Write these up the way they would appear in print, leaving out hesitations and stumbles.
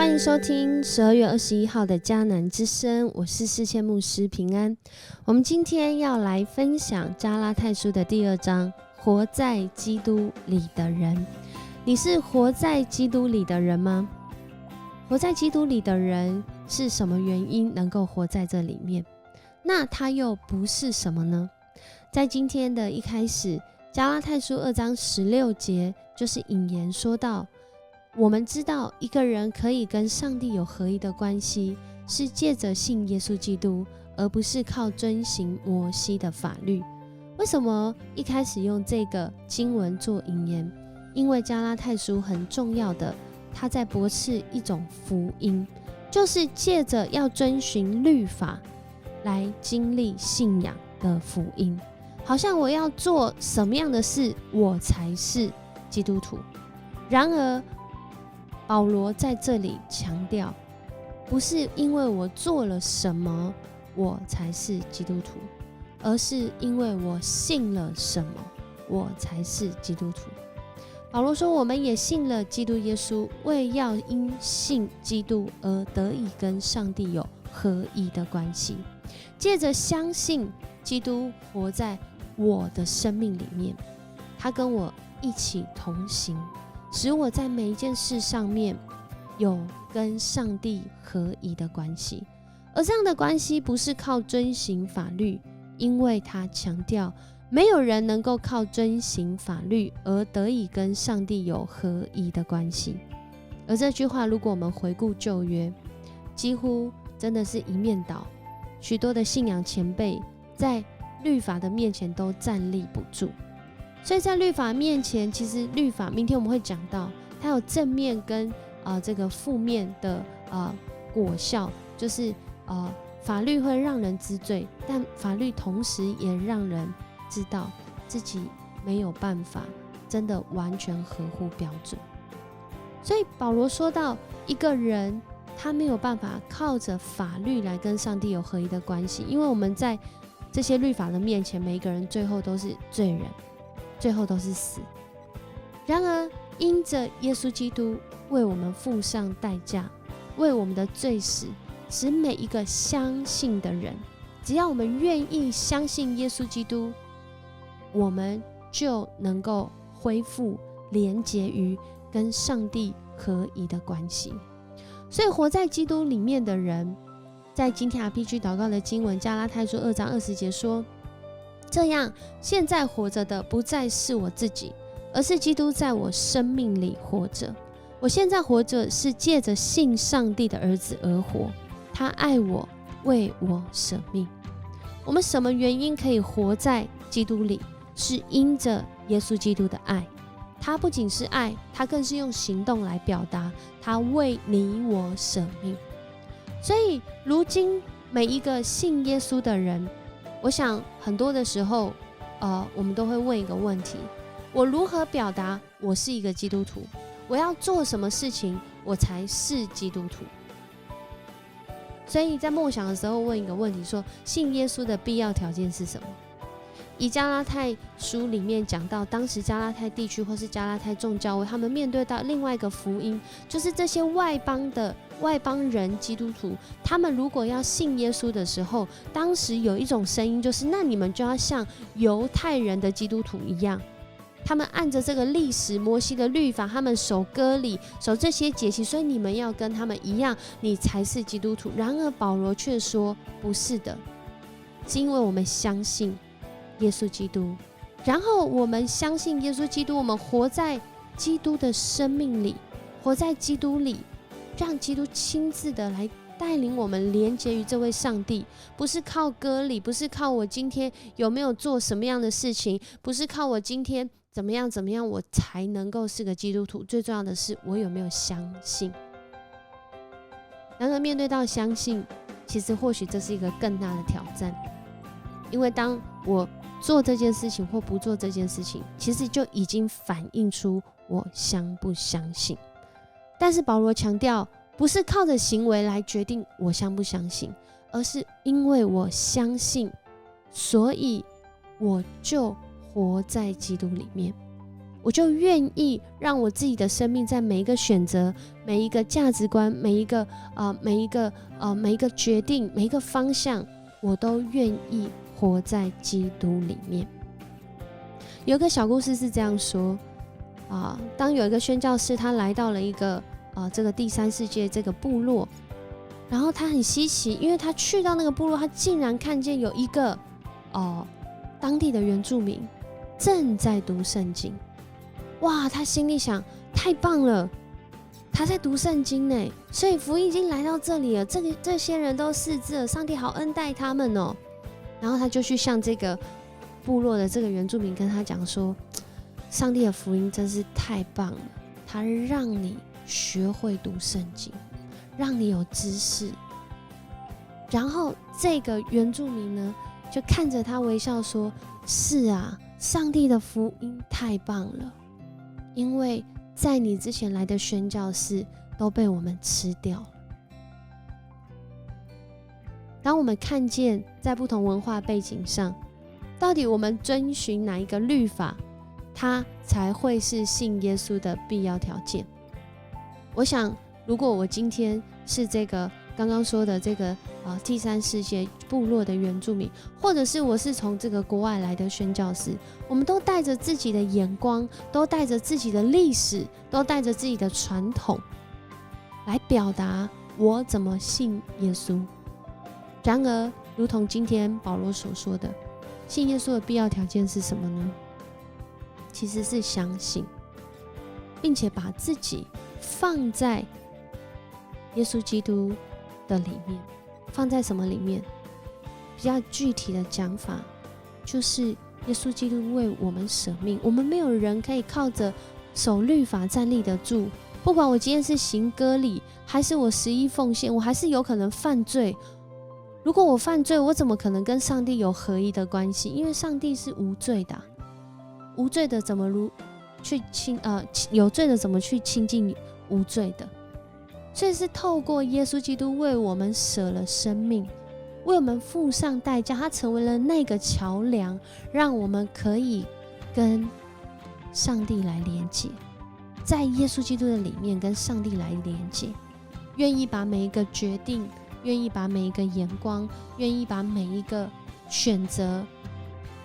欢迎收听12月21号的迦南之声，我是世谦牧师平安。我们今天要来分享加拉太书的第2章，活在基督里的人。你是活在基督里的人吗？活在基督里的人是什么原因能够活在这里面？那他又不是什么呢？在今天的一开始，加拉太书2章16节就是引言说到，我们知道一个人可以跟上帝有合一的关系，是借着信耶稣基督，而不是靠遵行摩西的法律。为什么一开始用这个经文做引言？因为加拉太书很重要的，他在驳斥一种福音，就是借着要遵循律法来经历信仰的福音，好像我要做什么样的事，我才是基督徒。然而保罗在这里强调，不是因为我做了什么我才是基督徒，而是因为我信了什么我才是基督徒。保罗说，我们也信了基督耶稣，为要因信基督而得以跟上帝有合一的关系，借着相信基督活在我的生命里面，他跟我一起同行，使我在每一件事上面有跟上帝合一的关系。而这样的关系不是靠遵行法律，因为他强调没有人能够靠遵行法律而得以跟上帝有合一的关系。而这句话如果我们回顾旧约，几乎真的是一面倒，许多的信仰前辈在律法的面前都站立不住。所以在律法面前，其实律法明天我们会讲到，它有正面跟这个负面的果效，就是法律会让人知罪，但法律同时也让人知道自己没有办法真的完全合乎标准。所以保罗说到，一个人他没有办法靠着法律来跟上帝有合一的关系，因为我们在这些律法的面前，每一个人最后都是罪人，最后都是死。然而因着耶稣基督为我们付上代价，为我们的罪死，使每一个相信的人，只要我们愿意相信耶稣基督，我们就能够恢复连结于跟上帝合一的关系。所以活在基督里面的人，在今天 RPG 祷告的经文加拉太书2章20节说，这样现在活着的不再是我自己，而是基督在我生命里活着。我现在活着是借着信上帝的儿子而活，他爱我，为我舍命。我们什么原因可以活在基督里？是因着耶稣基督的爱。他不仅是爱，他更是用行动来表达，他为你我舍命。所以如今每一个信耶稣的人，我想很多的时候我们都会问一个问题，我如何表达我是一个基督徒？我要做什么事情我才是基督徒？所以在默想的时候问一个问题，说信耶稣的必要条件是什么？以加拉太书里面讲到，当时加拉太地区或是加拉太众教会，他们面对到另外一个福音，就是这些外邦人基督徒，他们如果要信耶稣的时候，当时有一种声音，就是那你们就要像犹太人的基督徒一样，他们按着这个历史摩西的律法，他们守割礼，守这些节期，所以你们要跟他们一样，你才是基督徒。然而保罗却说不是的，是因为我们相信耶稣基督，然后我们相信耶稣基督，我们活在基督的生命里，活在基督里，让基督亲自的来带领我们连结于这位上帝，不是靠割礼，不是靠我今天有没有做什么样的事情，不是靠我今天怎么样我才能够是个基督徒，最重要的是我有没有相信。然而面对到相信，其实或许这是一个更大的挑战，因为当我做这件事情或不做这件事情，其实就已经反映出我相不相信。但是保罗强调，不是靠着行为来决定我相不相信，而是因为我相信，所以我就活在基督里面。我就愿意让我自己的生命在每一个选择、每一个价值观、每一个决定、每一个方向，我都愿意活在基督里面。有一个小故事是这样说当有一个宣教士他来到了一个这个第三世界这个部落，然后他很稀奇，因为他去到那个部落，他竟然看见有一个当地的原住民正在读圣经。哇，他心里想，太棒了，他在读圣经呢，所以福音已经来到这里了，这些人都识字了，上帝好恩待他们哦。然后他就去向这个部落的这个原住民跟他讲说，上帝的福音真是太棒了，他让你学会读圣经，让你有知识。然后这个原住民呢，就看着他微笑说，是啊，上帝的福音太棒了，因为在你之前来的宣教士都被我们吃掉了。当我们看见在不同文化背景上，到底我们遵循哪一个律法，它才会是信耶稣的必要条件。我想，如果我今天是这个刚刚说的这个第三世界部落的原住民，或者是我是从这个国外来的宣教士，我们都带着自己的眼光，都带着自己的历史，都带着自己的传统来表达我怎么信耶稣。然而，如同今天保罗所说的，信耶稣的必要条件是什么呢？其实是相信，并且把自己放在耶稣基督的里面。放在什么里面？比较具体的讲法，就是耶稣基督为我们舍命。我们没有人可以靠着守律法站立得住。不管我今天是行割礼，还是我11奉献，我还是有可能犯罪。如果我犯罪，我怎么可能跟上帝有合一的关系？因为上帝是无罪的，无罪的怎么有罪的怎么去亲近无罪的？所以是透过耶稣基督为我们舍了生命，为我们付上代价，他成为了那个桥梁，让我们可以跟上帝来连接，在耶稣基督的里面跟上帝来连接，愿意把每一个决定，愿意把每一个眼光，愿意把每一个选择，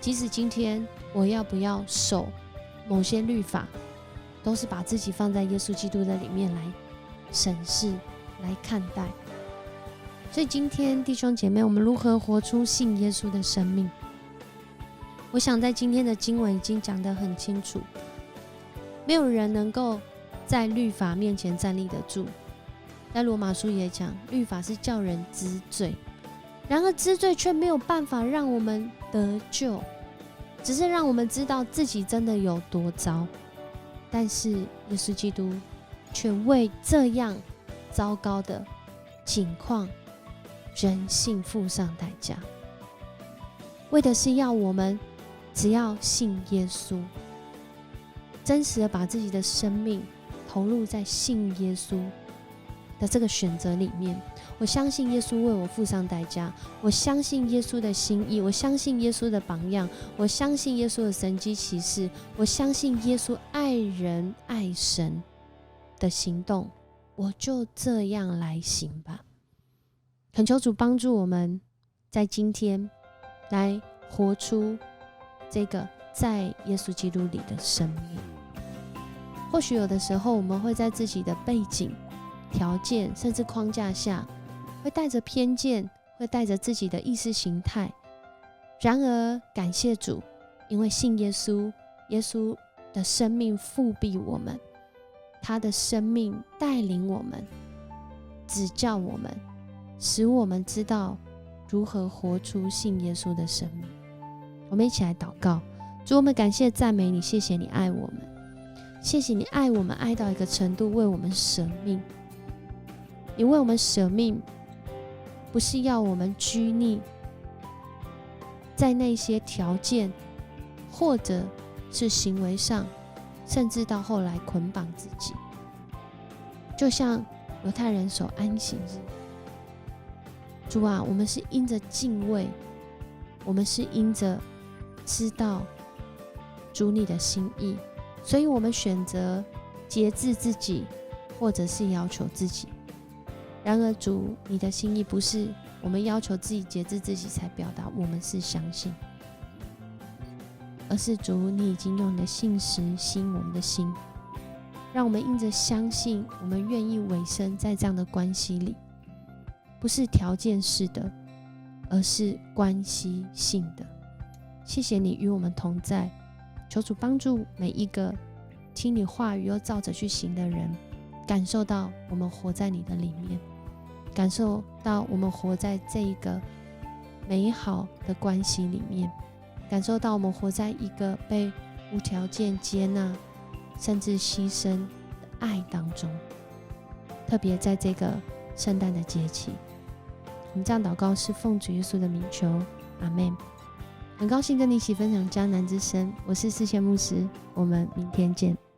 即使今天我要不要守某些律法，都是把自己放在耶稣基督的里面来审视，来看待。所以今天弟兄姐妹，我们如何活出信耶稣的生命？我想在今天的经文已经讲得很清楚，没有人能够在律法面前站立得住。在罗马书也讲，律法是叫人知罪，然而知罪却没有办法让我们得救，只是让我们知道自己真的有多糟。但是耶稣基督却为这样糟糕的情况，人性付上代价，为的是要我们只要信耶稣，真实的把自己的生命投入在信耶稣的这个选择里面。我相信耶稣为我付上代价，我相信耶稣的心意，我相信耶稣的榜样，我相信耶稣的神迹奇事，我相信耶稣爱人爱神的行动，我就这样来行吧。恳求主帮助我们在今天来活出这个在耶稣基督里的生命。或许有的时候我们会在自己的背景、条件甚至框架下，会带着偏见，会带着自己的意识形态。然而感谢主，因为信耶稣，耶稣的生命复庇我们，他的生命带领我们，指教我们，使我们知道如何活出信耶稣的生命。我们一起来祷告。主，我们感谢赞美你，谢谢你爱我们，谢谢你爱我们爱到一个程度，为我们舍命。你为我们舍命，不是要我们拘泥在那些条件或者是行为上，甚至到后来捆绑自己。就像犹太人守安息日，主啊，我们是因着敬畏，我们是因着知道主你的心意，所以我们选择节制自己，或者是要求自己。然而主，你的心意不是我们要求自己节制自己才表达我们是相信，而是主，你已经用你的信实吸引我们的心，让我们因着相信，我们愿意委身在这样的关系里，不是条件式的，而是关系性的。谢谢你与我们同在，求主帮助每一个听你话语又照着去行的人，感受到我们活在你的里面，感受到我们活在这一个美好的关系里面，感受到我们活在一个被无条件接纳甚至牺牲的爱当中。特别在这个圣诞的节期，我们这样祷告是奉主耶稣的名求，阿们。很高兴跟你一起分享迦南之声，我是世谦牧师，我们明天见。